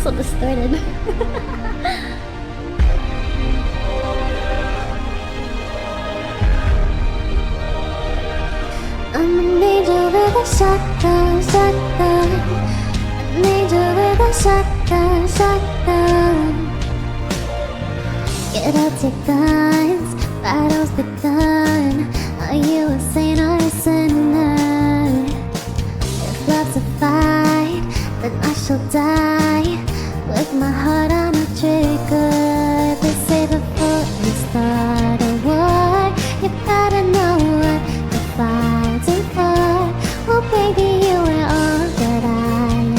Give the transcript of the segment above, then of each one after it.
so distorted. I'm an angel with a shotgun, shotgun. An angel with a shotgun, shotgun. Get out your guns, battle's begun. Are you a saint or a sinner? If love's a fight, then I shall die with my heart on a trigger. They say before you start a war, you gotta know what you're fighting for. Well, baby, you are all that I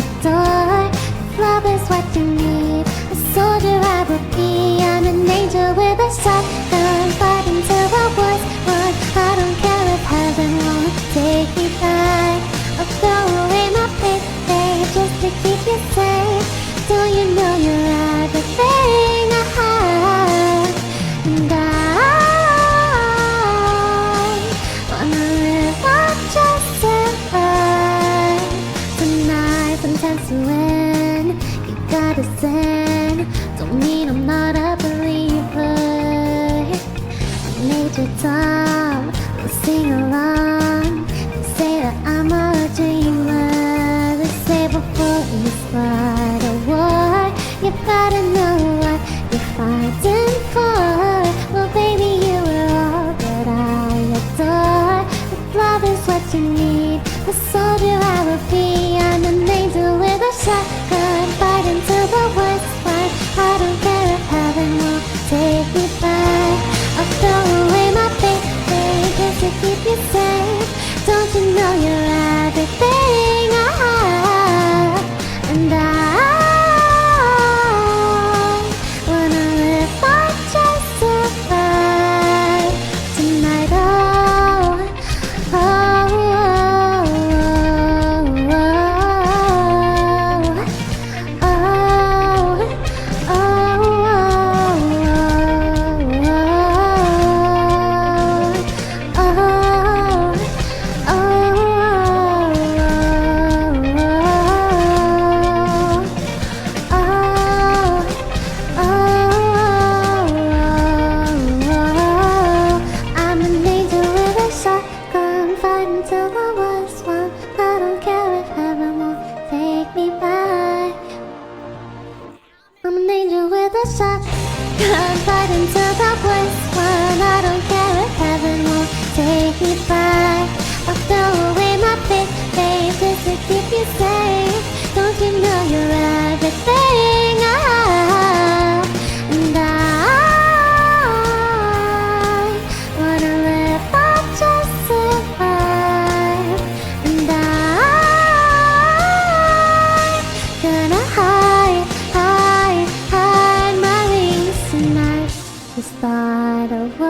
adore. If love is what you need, a soldier I will be. I'm an angel with a shotgun, fighting till the war's won. I don't care if heaven won't take me back. I'll throw away my baby just to keep you safe. Don't you know you're everything I have? And I wanna live what just survive. Tonight sometimes to win, you gotta sin. Don't mean I'm not a believer. Major Tom will sing along. They say that I'm a dreamer. They say before you start a war, you gotta know what you're fighting for. Well, baby, you are all that I adore. If love is what you need, a soldier I will be. I'm an angel with a shotgun, fighting till the war's won. I don't care if heaven won't take me back. I'll throw away my baby just to keep you safe. Don't you know you're everything I have? And I wanna live for just survive tonight. Oh, oh, oh, oh, oh, I'm an angel with a shotgun, fighting till the war's won. I don't care if heaven won't take me back. I'm an angel with a shotgun, fighting till the war's won. I don't care if heaven won't take me back. I'll throw away my baby just to keep you safe. Don't you know you're everything I have? And I wanna live for just survive. And I'm gonna hide, hide, hide my wings tonight to start a war.